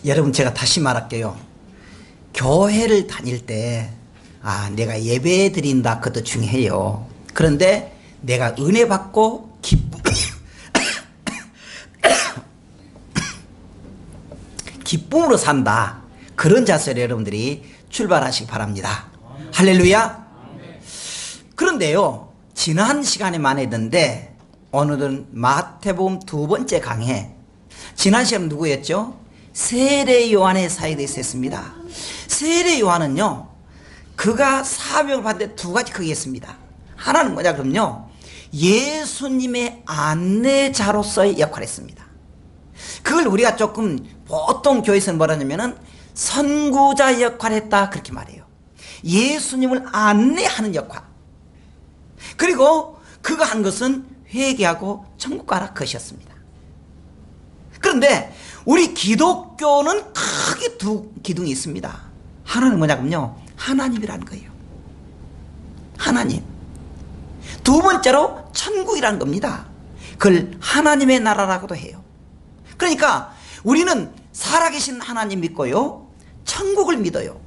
여러분, 제가 다시 말할게요. 교회를 다닐 때 내가 예배 드린다, 그것도 중요해요. 그런데 내가 은혜 받고 기쁨으로 산다, 그런 자세로 여러분들이 출발하시기 바랍니다. 할렐루야. 그런데요, 지난 시간에 말했는데 오늘은 마태복음 2번째 강해. 지난 시간은 누구였죠? 세례 요한의 사역에 대해서 했습니다. 세례 요한은요, 그가 사명을 받는데 두 가지 크게 했습니다. 하나는 뭐냐 그럼요, 예수님의 안내자로서의 역할을 했습니다. 그걸 우리가 조금 보통 교회에서는 뭐라 하냐면은 선구자 역할을 했다, 그렇게 말해요. 예수님을 안내하는 역할. 그리고 그가 한 것은 회개하고 천국 가라, 그것이었습니다. 그런데 우리 기독교는 크게 두 기둥이 있습니다. 하나는 뭐냐면요, 하나님이라는 거예요. 하나님. 두 번째로 천국이라는 겁니다. 그걸 하나님의 나라라고도 해요. 그러니까 우리는 살아계신 하나님 믿고요, 천국을 믿어요.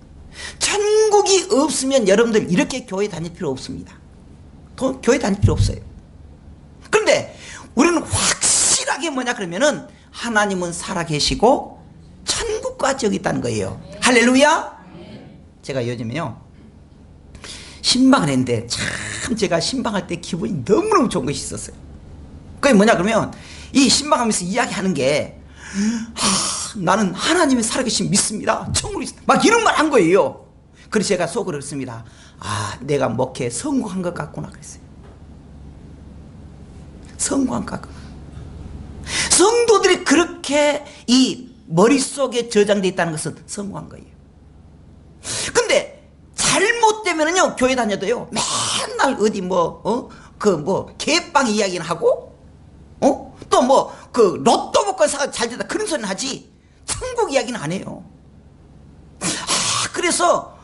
천국이 없으면 여러분들 이렇게 교회 다닐 필요 없습니다. 교회 다닐 필요 없어요. 그런데 우리는 확실하게 뭐냐 그러면은 하나님은 살아계시고 천국까지 여기 있다는 거예요. 할렐루야. 제가 요즘에요 신방을 했는데 참 제가 신방할 때 기분이 너무너무 좋은 것이 있었어요. 그게 뭐냐 그러면 이 신방하면서 이야기하는 게 나는 하나님의 살아계신 믿습니다, 천국이 있습니다, 막 이런 말 한 거예요. 그래서 제가 속으로 그랬습니다. 내가 목회에 성공한 것 같구나 그랬어요. 성공한 것 같구나. 성도들이 그렇게 이 머릿속에 저장되어 있다는 것은 성공한 거예요. 근데 잘못되면은요, 교회 다녀도요, 맨날 어디 개빵 이야기는 하고, 또 로또 복권 사가 잘 되다, 그런 소리는 하지, 천국 이야기는 안 해요. 그래서,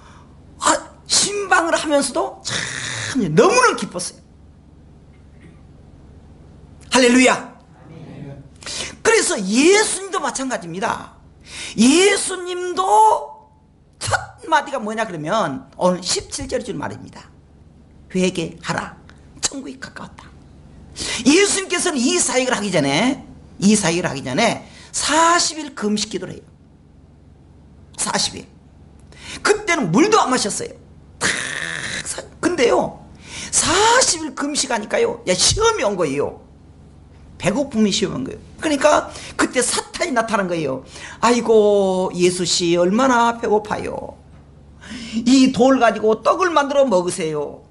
신방을 하면서도 참 너무너무 기뻤어요. 할렐루야. 그래서 예수님도 마찬가지입니다. 예수님도 첫 마디가 뭐냐 그러면 오늘 17절의 줄 말입니다. 회개하라, 천국이 가까웠다. 예수님께서는 이 사역을 하기 전에 40일 금식 기도를 해요. 40일. 그때는 물도 안 마셨어요. 근데요, 40일 금식하니까요, 시험이 온 거예요. 배고픔이 시험한 거예요. 그러니까 그때 사탄이 나타난 거예요. 아이고, 예수씨 얼마나 배고파요. 이 돌 가지고 떡을 만들어 먹으세요.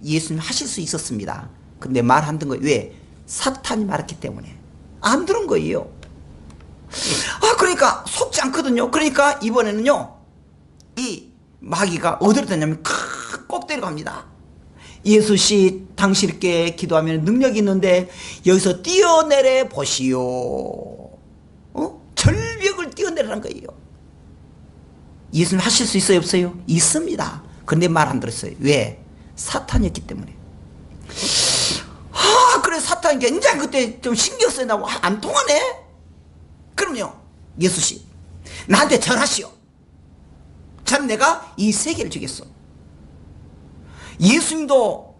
예수님 하실 수 있었습니다. 근데 말 안 듣는 거예요. 왜? 사탄이 말했기 때문에 안 들은 거예요. 그러니까 속지 않거든요. 그러니까 이번에는요, 이 마귀가 어디로 다냐면 꼭 데려갑니다. 예수씨, 당신께 기도하면 능력이 있는데 여기서 뛰어내려 보시오. 절벽을 뛰어내라는 거예요. 예수님 하실 수 있어요, 없어요? 있습니다. 그런데 말 안 들었어요. 왜? 사탄이었기 때문에. 그래, 사탄이 굉장히 그때 좀 신경 쓰인다고 안 통하네? 그럼요, 예수씨 나한테 절하시오. 저는 내가 이 세계를 주겠어. 예수님도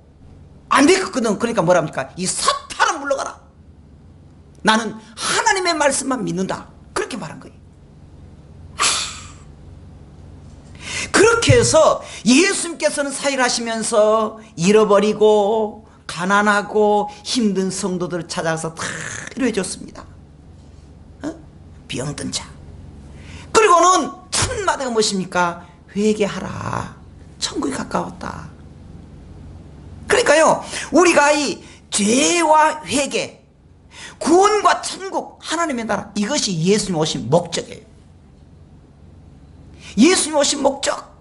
안 됐거든. 그러니까 뭐랍니까? 이 사탄을 물러가라. 나는 하나님의 말씀만 믿는다, 그렇게 말한 거예요. 그렇게 해서 예수님께서는 사역을 하시면서 잃어버리고 가난하고 힘든 성도들을 찾아서 다 이루어줬습니다. 병든 자. 그리고는 첫 마디가 무엇입니까? 회개하라, 천국이 가까웠다. 그러니까요, 우리가 이 죄와 회개, 구원과 천국, 하나님의 나라, 이것이 예수님 오신 목적이에요. 예수님 오신 목적.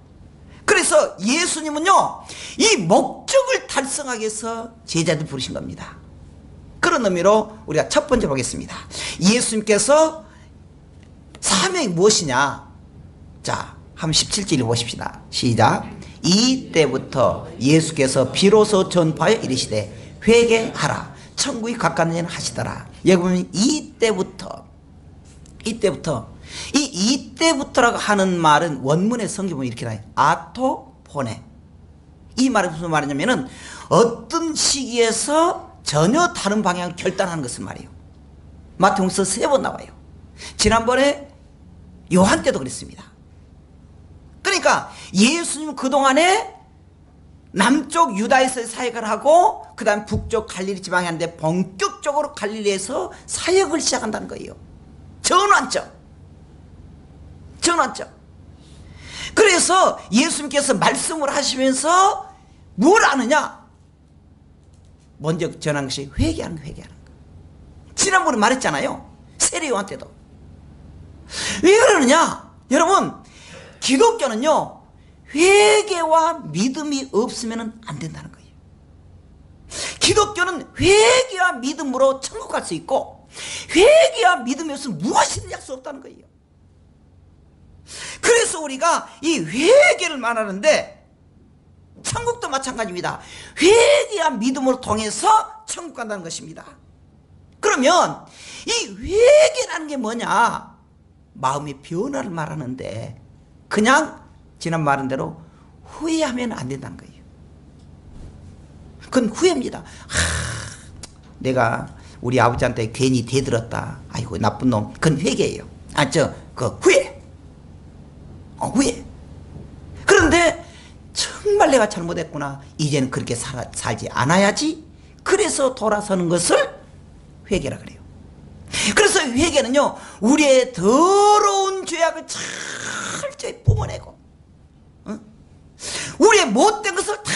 그래서 예수님은요, 이 목적을 달성하기 위해서 제자들 부르신 겁니다. 그런 의미로 우리가 첫 번째 보겠습니다. 예수님께서 사명이 무엇이냐? 자, 한번 17절 보십시다. 시작. 이때부터 예수께서 비로소 전파에 이르시되 회개하라, 천국이 가까운 일 하시더라. 여기 보면 이때부터 이때부터라고 하는 말은 원문의 성경 보면 이렇게 나와요. 아토포네. 이 말이 무슨 말이냐면은 어떤 시기에서 전혀 다른 방향을 결단하는 것을 말이에요. 마태복음서 3번 나와요. 지난번에 요한 때도 그랬습니다. 그러니까 예수님은 그동안에 남쪽 유다에서 사역을 하고 그 다음 북쪽 갈릴리 지방에 하는데 본격적으로 갈릴리에서 사역을 시작한다는 거예요. 전환점. 그래서 예수님께서 말씀을 하시면서 뭘 하느냐? 먼저 전한 것이 회개하는 거. 지난번에 말했잖아요. 세례 요한 때도. 왜 그러느냐? 여러분, 기독교는요, 회개와 믿음이 없으면 안 된다는 거예요. 기독교는 회개와 믿음으로 천국 갈 수 있고, 회개와 믿음이 없으면 무엇이든지 할 수 없다는 거예요. 그래서 우리가 이 회개를 말하는데, 천국도 마찬가지입니다. 회개와 믿음으로 통해서 천국 간다는 것입니다. 그러면 이 회개라는 게 뭐냐? 마음의 변화를 말하는데 그냥 지난 말한 대로 후회하면 안 된다는 거예요. 그건 후회입니다. 내가 우리 아버지한테 괜히 대들었다. 아이고 나쁜 놈. 그건 회개예요. 후회. 후회. 그런데 정말 내가 잘못했구나. 이제는 그렇게 살지 않아야지. 그래서 돌아서는 것을 회개라 그래요. 그래서 회개는요, 우리의 더러운 죄악을 철저히 뿜어내고, 우리의 못된 것을 다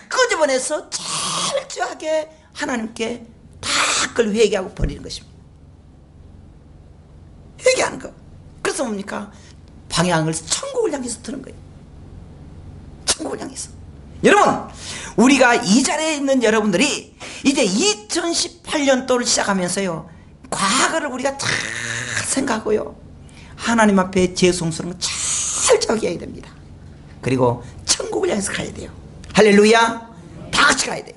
끄집어내서 철저하게 하나님께 다 그걸 회개하고 버리는 것입니다. 회개하는 거. 그래서 뭡니까? 방향을 천국을 향해서 드는 거예요. 천국을 향해서. 여러분, 우리가 이 자리에 있는 여러분들이 이제 2018년도를 시작하면서요, 과거를 우리가 잘 생각하고요, 하나님 앞에 죄송스러운 거 철저하게 해야 됩니다. 그리고 천국을 향해서 가야 돼요. 할렐루야. 다 같이 가야 돼요.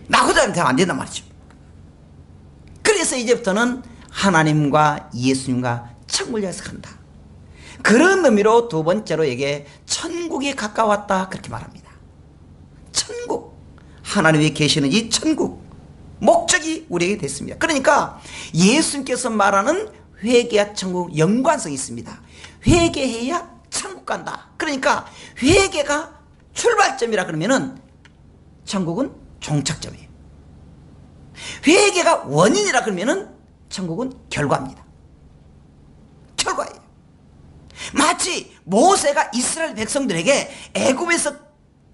나 혼자는 되면 안 된단 말이죠. 그래서 이제부터는 하나님과 예수님과 천국을 향해서 간다. 그런 의미로 두 번째로 이게 천국이 가까웠다 그렇게 말합니다. 천국, 하나님이 계시는 이 천국 목적이 우리에게 됐습니다. 그러니까 예수님께서 말하는 회개와 천국 연관성이 있습니다. 회개해야 천국 간다. 그러니까 회개가 출발점이라 그러면은 천국은 종착점이에요. 회개가 원인이라 그러면은 천국은 결과입니다. 결과예요. 마치 모세가 이스라엘 백성들에게 애굽에서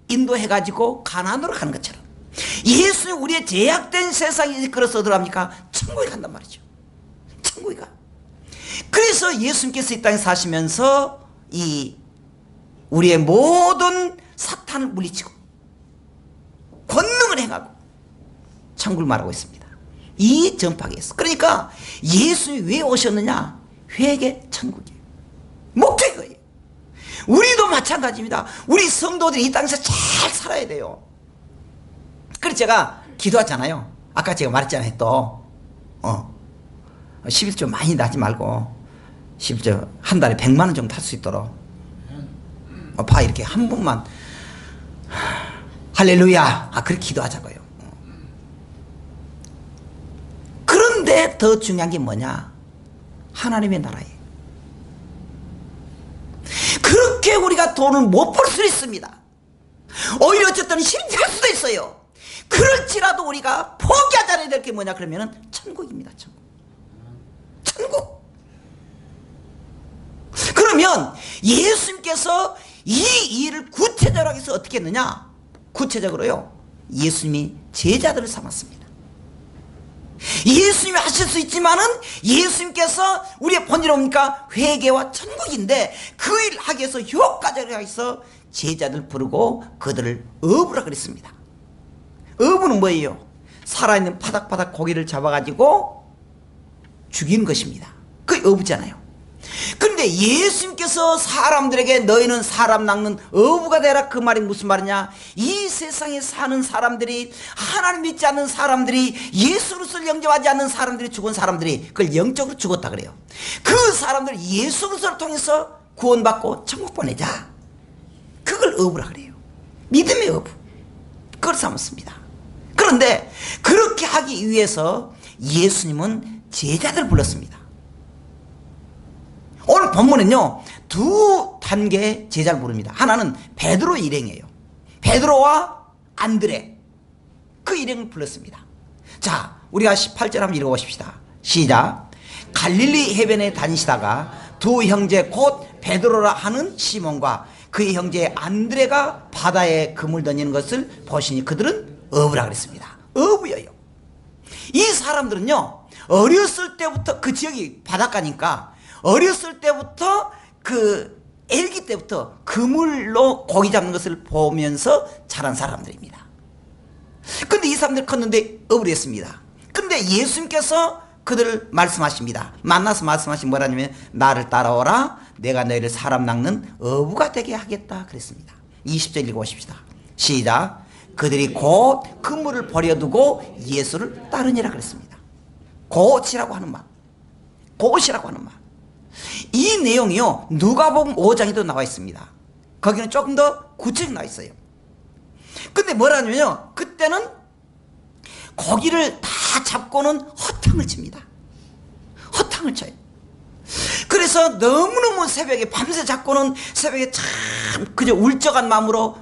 인도해가지고 가나안으로 가는 것처럼 예수님 우리의 제약된 세상에 이끌어서 들어갑니까? 천국에 간단 말이죠. 천국에 가. 그래서 예수님께서 이 땅에 사시면서 이 우리의 모든 사탄을 물리치고 권능을 행하고 천국을 말하고 있습니다. 이 전파기에서. 그러니까 예수님이 왜 오셨느냐? 회개 천국이에요. 목적이 거예요. 우리도 마찬가지입니다. 우리 성도들이 이 땅에서 잘 살아야 돼요. 그래서 제가 기도하잖아요. 아까 제가 말했잖아요. 또 11조 많이 나지 말고 11조 한 달에 100만 원 정도 탈 수 있도록 봐 이렇게 한 번만 할렐루야 그렇게 기도하자고요. 그런데 더 중요한 게 뭐냐? 하나님의 나라예요. 그렇게 우리가 돈을 못 벌 수 있습니다. 오히려 어쨌든 힘들 수도 있어요. 그럴지라도 우리가 포기하지 않아야 될 게 뭐냐 그러면은 천국입니다. 천국. 그러면 예수님께서 이 일을 구체적으로 해서 어떻게 했느냐? 구체적으로요, 예수님이 제자들을 삼았습니다. 예수님이 하실 수 있지만은 예수님께서 우리의 본질은 뭡니까? 회개와 천국인데 그 일 하기 위해서 효과적으로 해서 제자들 부르고 그들을 어부라 그랬습니다. 어부는 뭐예요? 살아있는 바닥바닥 고기를 잡아가지고 죽이는 것입니다. 그게 어부잖아요. 그런데 예수님께서 사람들에게 너희는 사람 낚는 어부가 되라, 그 말이 무슨 말이냐? 이 세상에 사는 사람들이, 하나님 믿지 않는 사람들이, 예수 그리스도를 영접하지 않는 사람들이, 죽은 사람들이 그걸 영적으로 죽었다 그래요. 그 사람들 예수 그리스도를 통해서 구원받고 천국 보내자, 그걸 어부라 그래요. 믿음의 어부, 그걸 삼았습니다. 그런데 그렇게 하기 위해서 예수님은 제자들을 불렀습니다. 오늘 본문은요, 두 단계의 제자를 부릅니다. 하나는 베드로 일행이에요. 베드로와 안드레, 그 일행을 불렀습니다. 자, 우리가 18절 한번 읽어보십시다. 시작. 갈릴리 해변에 다니시다가 두 형제 곧 베드로라 하는 시몬과 그의 형제 안드레가 바다에 그물 던지는 것을 보시니 그들은 어부라 그랬습니다. 어부예요. 이 사람들은요, 어렸을 때부터, 그 지역이 바닷가니까 어렸을 때부터, 그 애기 때부터 그물로 고기 잡는 것을 보면서 자란 사람들입니다. 근데 이 사람들 컸는데 어부를 했습니다. 근데 예수님께서 그들을 말씀하십니다. 만나서 말씀하신 뭐라냐면, 나를 따라오라, 내가 너희를 사람 낚는 어부가 되게 하겠다 그랬습니다. 20절 읽어보십시다. 시작. 그들이 곧 그물을 버려두고 예수를 따르니라 그랬습니다. 곧이라고 하는 말, 곧이라고 하는 말. 이 내용이요, 누가복음 5장에도 나와 있습니다. 거기는 조금 더 구체적으로 나와 있어요. 근데 뭐라냐면요, 그때는 고기를 다 잡고는 허탕을 칩니다. 허탕을 쳐요. 그래서 너무너무 새벽에 밤새 잡고는 새벽에 참 그저 울적한 마음으로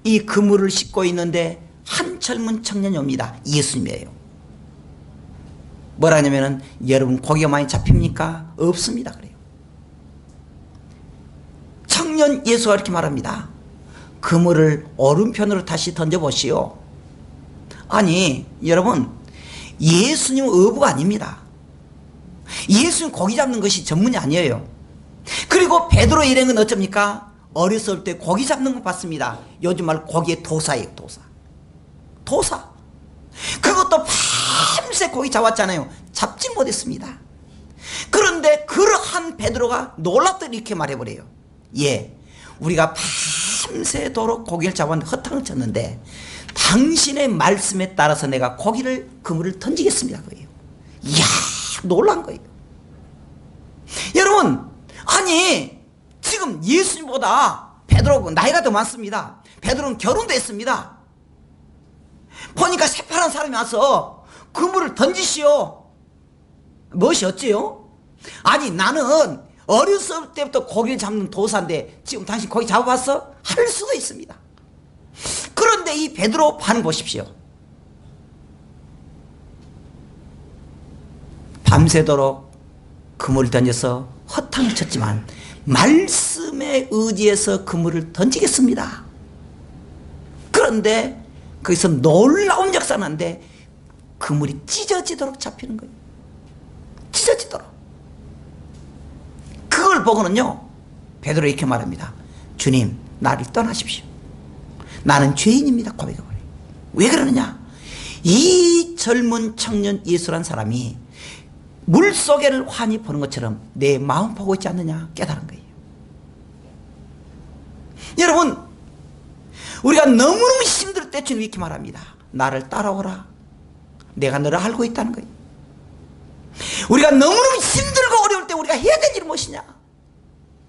이 그물을 싣고 있는데 한 젊은 청년이 옵니다. 예수님이에요. 뭐라냐면은, 여러분 고기가 많이 잡힙니까? 없습니다 그래요. 청년 예수가 이렇게 말합니다. 그물을 오른편으로 다시 던져보시오. 아니 여러분, 예수님은 어부가 아닙니다. 예수님 고기 잡는 것이 전문이 아니에요. 그리고 베드로 일행은 어쩝니까? 어렸을 때 고기 잡는 거 봤습니다. 요즘 말 고기의 도사예요. 도사. 그것도 밤새 고기 잡았잖아요. 잡지 못했습니다. 그런데 그러한 베드로가 놀랍더니 이렇게 말해버려요. 예, 우리가 밤새도록 고기를 잡았는데 허탕을 쳤는데 당신의 말씀에 따라서 내가 고기를, 그물을 던지겠습니다 거예요. 이야, 놀란 거예요. 여러분, 아니 지금 예수님보다 베드로가 나이가 더 많습니다. 베드로는 결혼도 했습니다. 보니까 새파란 사람이 와서 그물을 던지시오. 무엇이 어째요? 아니 나는 어렸을 때부터 고기를 잡는 도사인데 지금 당신 고기 잡아봤어? 할 수도 있습니다. 그런데 이 베드로 반응 보십시오. 밤새도록 그물을 던져서 허탕을 쳤지만 말씀에 의지해서 그물을 던지겠습니다. 그런데 거기서 놀라운 역사가 나는데 그물이 찢어지도록 잡히는 거예요. 찢어지도록. 그걸 보고는요, 베드로 이렇게 말합니다. 주님, 나를 떠나십시오. 나는 죄인입니다 고백해버려요. 왜 그러느냐? 이 젊은 청년 예수란 사람이 물속에를 환히 보는 것처럼 내 마음 보고 있지 않느냐 깨달은 거예요. 여러분, 우리가 너무너무 힘들 때쯤 이렇게 말합니다. 나를 따라오라, 내가 너를 알고 있다는 거예요. 우리가 너무너무 힘들고 어려울 때 우리가 해야 될 일은 무엇이냐?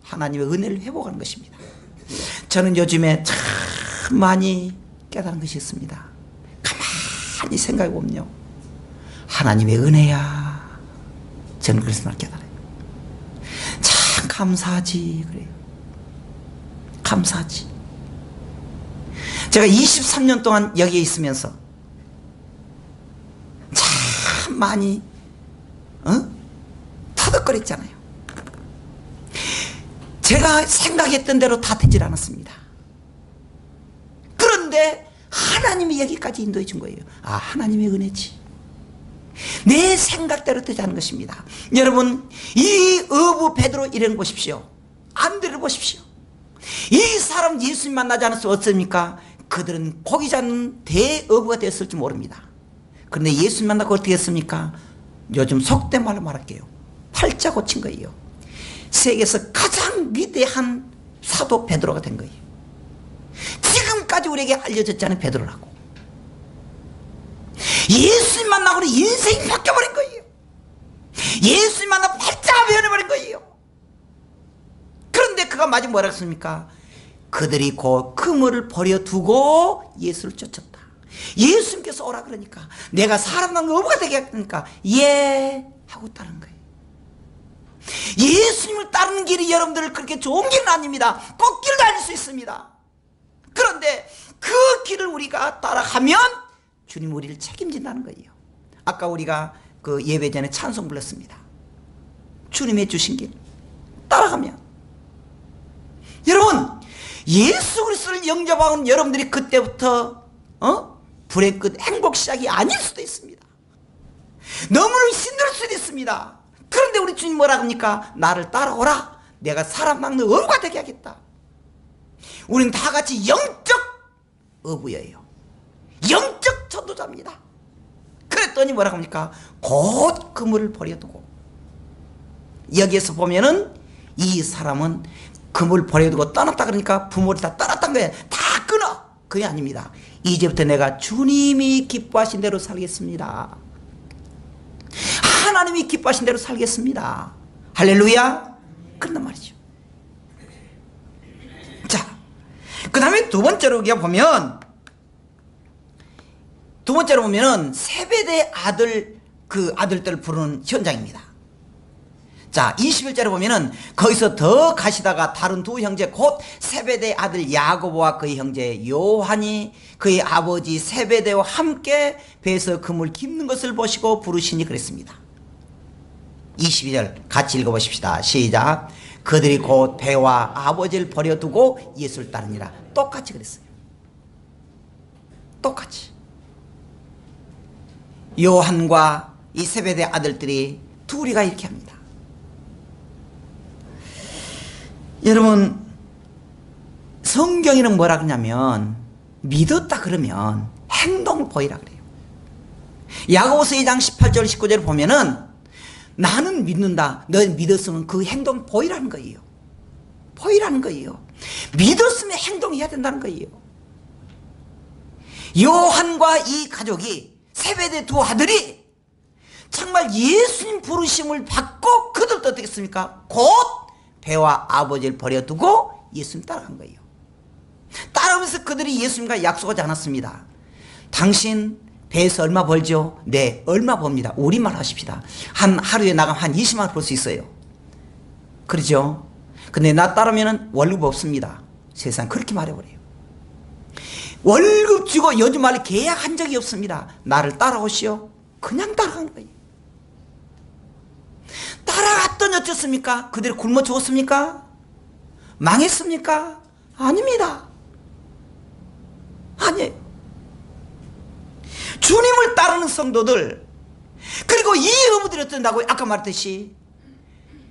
하나님의 은혜를 회복하는 것입니다. 저는 요즘에 참 많이 깨달은 것이 있습니다. 가만히 생각해 보면요, 하나님의 은혜야. 저는 그래서 날 깨달아요. 참 감사하지 그래요. 감사하지. 제가 23년 동안 여기에 있으면서 참 많이 터득거렸잖아요. 제가 생각했던 대로 다 되질 않았습니다. 그런데 하나님이 여기까지 인도해 준 거예요. 아, 하나님의 은혜지. 내 생각대로 되지 않은 것입니다. 여러분, 이 어부 베드로 일행 보십시오. 안드레를 보십시오. 이 사람 예수님 만나지 않았으면 어떻습니까? 그들은 고기 잡는 대어부가 되었을지 모릅니다. 그런데 예수님 만나고 어떻게 했습니까? 요즘 속된 말로 말할게요. 팔자 고친 거예요. 세계에서 가장 위대한 사도 베드로가 된 거예요. 지금까지 우리에게 알려졌지 않은 베드로라고. 예수님 만나고는 인생이 바뀌어버린 거예요. 예수님 만나 팔자가 변해버린 거예요. 그런데 그가 마지막 뭐라고 했습니까? 그들이 곧 그물을 버려두고 예수를 쫓았다. 예수님께서 오라 그러니까, 내가 사람 낳는 어부가 되게 하니까 예 하고 따른 거예요. 예수님을 따르는 길이 여러분들 그렇게 좋은 길은 아닙니다. 꽃길 다닐 수 있습니다. 그런데 그 길을 우리가 따라가면 주님 우리를 책임진다는 거예요. 아까 우리가 그 예배 전에 찬송 불렀습니다. 주님의 주신 길 따라가면, 여러분 예수 그리스도를 영접하는 여러분들이 그때부터 불의 끝 행복 시작이 아닐 수도 있습니다. 너무나 힘들 수도 있습니다. 그런데 우리 주님 뭐라 합니까? 나를 따라오라. 내가 사람 낚는 어부가 되게 하겠다. 우리는 다 같이 영적 어부예요. 영적 전도자입니다. 그랬더니 뭐라 합니까? 곧 그물을 버려두고. 여기에서 보면은 이 사람은 그물 버려두고 떠났다 그러니까 부모를 다 떠났다는 거예요. 다 끊어. 그게 아닙니다. 이제부터 내가 주님이 기뻐하신 대로 살겠습니다. 하나님이 기뻐하신 대로 살겠습니다. 할렐루야. 그런단 말이죠. 자, 그 다음에 두 번째로 우리가 보면, 세베대 아들, 그 아들들을 부르는 현장입니다. 자, 21절에 보면은 거기서 더 가시다가 다른 두 형제 곧 세베대 아들 야고보와 그의 형제 요한이 그의 아버지 세베대와 함께 배에서 그물 깁는 것을 보시고 부르시니 그랬습니다. 22절 같이 읽어보십시다. 시작. 그들이 곧 배와 아버지를 버려두고 예수를 따르니라. 똑같이 그랬어요. 똑같이. 요한과 이 세베대 아들들이 둘이가 이렇게 합니다. 여러분, 성경에는 뭐라 그러냐면 믿었다 그러면 행동을 보이라 그래요. 야고보서 2장 18절 19절을 보면은 나는 믿는다. 너 믿었으면 그 행동 보이라는 거예요. 보이라는 거예요. 믿었으면 행동해야 된다는 거예요. 요한과 이 가족이, 세베대 두 아들이 정말 예수님 부르심을 받고 그들도 어떻게 했습니까? 곧 배와 아버지를 버려두고 예수님 따라간 거예요. 따라오면서 그들이 예수님과 약속하지 않았습니다. 당신 배에서 얼마 벌죠? 네, 얼마 법니다. 우리말 하십시다. 하루에 나가면 한 20만 원 벌 수 있어요. 그렇죠? 근데 나 따르면 월급 없습니다. 세상 그렇게 말해버려요. 월급 주고 요즘 말로 계약한 적이 없습니다. 나를 따라오시오. 그냥 따라간 거예요. 따라갔더니 어쩌습니까? 그들이 굶어 죽었습니까? 망했습니까? 아닙니다. 아니에요. 주님을 따르는 성도들, 그리고 이 어부들이 어쩐다고요? 아까 말했듯이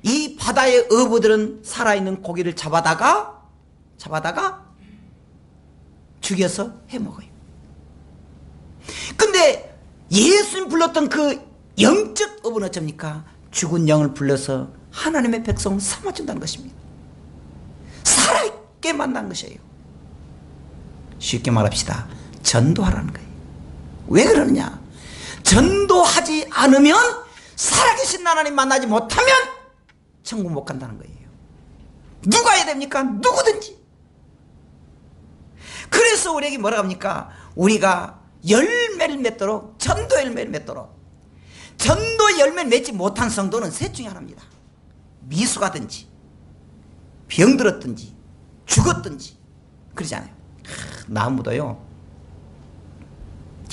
이 바다의 어부들은 살아있는 고기를 잡아다가 죽여서 해먹어요. 근데 예수님 불렀던 그 영적 어부는 어쩝니까? 죽은 영을 불러서 하나님의 백성 삼아준다는 것입니다. 살아있게 만난 것이에요. 쉽게 말합시다. 전도하라는 거예요. 왜 그러느냐? 전도하지 않으면, 살아계신 하나님 만나지 못하면 천국 못 간다는 거예요. 누가 해야 됩니까? 누구든지. 그래서 우리에게 뭐라 합니까? 우리가 열매를 맺도록, 전도 열매를 맺도록. 전도 열매를 맺지 못한 성도는 셋 중에 하나입니다. 미숙하든지 병들었든지 죽었든지 그러잖아요. 나무도요,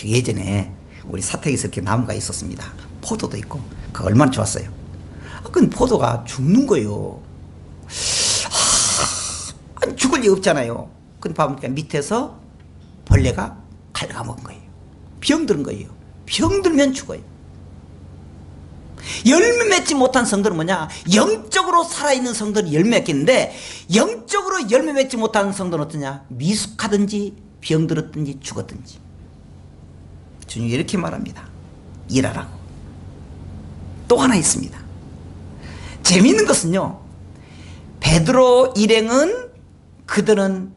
예전에 우리 사택에서 이렇게 나무가 있었습니다. 포도도 있고. 그거 얼마나 좋았어요. 근데 포도가 죽는 거예요. 아니, 죽을 리 없잖아요. 근데 봐보니까 밑에서 벌레가 갉아먹은 거예요. 병든 거예요. 병들면 죽어요. 열매 맺지 못한 성도는 뭐냐? 영적으로 살아있는 성도는 열매 맺겠는데, 영적으로 열매 맺지 못하는 성도는 어떠냐? 미숙하든지 병들었든지 죽었든지. 주님이 이렇게 말합니다. 일하라고. 또 하나 있습니다. 재미있는 것은요, 베드로 일행은 그들은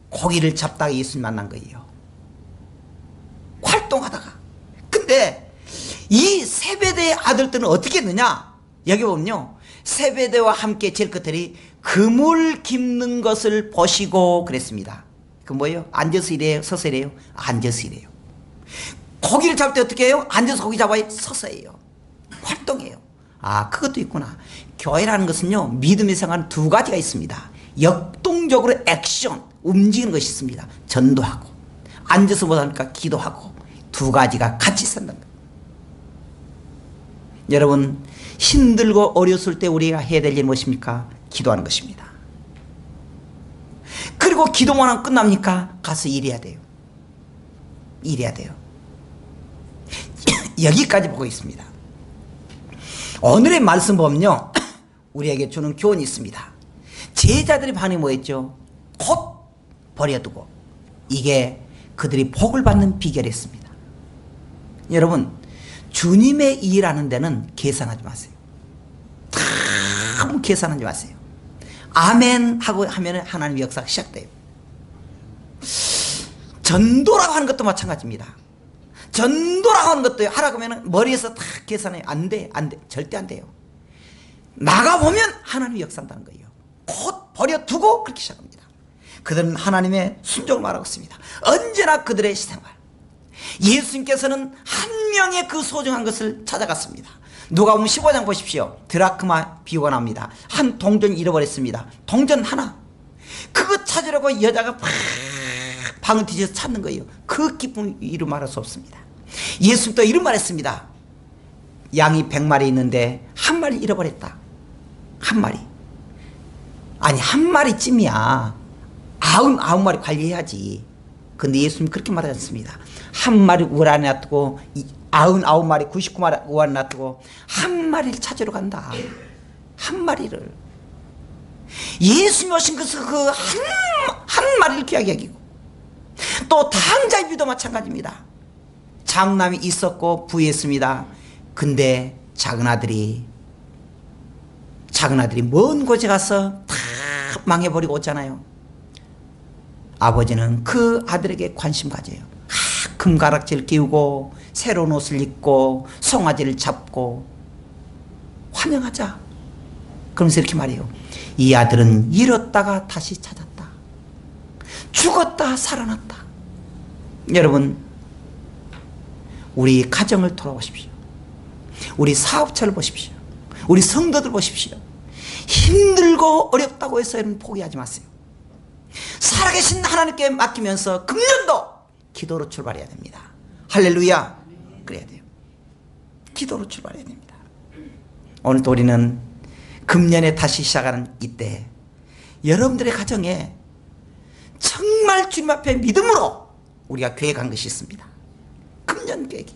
고기를 잡다가 예수님 만난 거예요. 활동하다가. 근데 이 세베대의 아들들은 어떻게 했느냐? 여기 보면요, 세베대와 함께 제일 끝들이 그물 깁는 것을 보시고 그랬습니다. 그 뭐예요? 앉아서 일해요? 서서 일해요? 앉아서 일해요. 고기를 잡을 때 어떻게 해요? 앉아서 고기 잡아요? 서서 해요. 활동해요. 아, 그것도 있구나. 교회라는 것은요, 믿음의 생활은 두 가지가 있습니다. 역동적으로 액션, 움직이는 것이 있습니다. 전도하고, 앉아서 못하니까 기도하고, 두 가지가 같이 산다는 거예요. 여러분, 힘들고 어려웠을 때 우리가 해야 될 일이 무엇입니까? 기도하는 것입니다. 그리고 기도만 하면 끝납니까? 가서 일해야 돼요. 일해야 돼요. 여기까지 보고 있습니다. 오늘의 말씀 보면요, 우리에게 주는 교훈이 있습니다. 제자들의 반응이 뭐였죠? 곧 버려두고. 이게 그들이 복을 받는 비결이었습니다. 여러분, 주님의 일하는 데는 계산하지 마세요. 아무 계산하지 마세요. 아멘 하고 하면 하나님의 역사가 시작돼요. 전도라고 하는 것도 마찬가지입니다. 전도라고 하는 것도 하라고 하면 머리에서 다 계산해요. 안 돼, 안 돼. 절대 안 돼요. 나가보면 하나님이 역사한다는 거예요. 곧 버려두고 그렇게 시작합니다. 그들은 하나님의 순종을 말하고 있습니다. 언제나 그들의 생활. 예수님께서는 한 명의 그 소중한 것을 찾아갔습니다. 누가복음 15장 보십시오. 드라크마 비유가 나옵니다. 한 동전 잃어버렸습니다. 동전 하나. 그거 찾으려고 여자가 막 방을 뒤져서 찾는 거예요. 그 기쁨 이루 말할 수 없습니다. 예수님도 이런 말 했습니다. 양이 100마리 있는데 한 마리 잃어버렸다. 한 마리. 아니, 한 마리쯤이야 99마리 관리해야지. 근데 예수님 그렇게 말하지 않습니다. 한 마리 울 안에 놔두고 99마리 99마리 울 안에 놔두고 한 마리를 찾으러 간다. 한 마리를. 예수님 오신 것은 그 한 마리를 귀하게 여기고, 또 당자의 비도 마찬가지입니다. 장남이 있었고 부유했습니다. 근데 작은 아들이 먼 곳에 가서 다 망해버리고 오잖아요. 아버지는 그 아들에게 관심 가져요. 금가락지를 끼우고 새로운 옷을 입고 송아지를 잡고 환영하자. 그러면서 이렇게 말해요. 이 아들은 잃었다가 다시 찾았다. 죽었다 살아났다. 여러분, 우리 가정을 돌아보십시오. 우리 사업처를 보십시오. 우리 성도들 보십시오. 힘들고 어렵다고 해서 여러분 포기하지 마세요. 살아계신 하나님께 맡기면서 금년도 기도로 출발해야 됩니다. 할렐루야. 그래야 돼요. 기도로 출발해야 됩니다. 오늘도 우리는 금년에 다시 시작하는 이때 여러분들의 가정에 정말 주님 앞에 믿음으로 우리가 계획한 것이 있습니다. 금년 계획이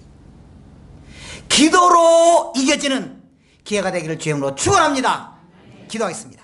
기도로 이겨지는 기회가 되기를 주님으로 축원합니다. 기도하겠습니다.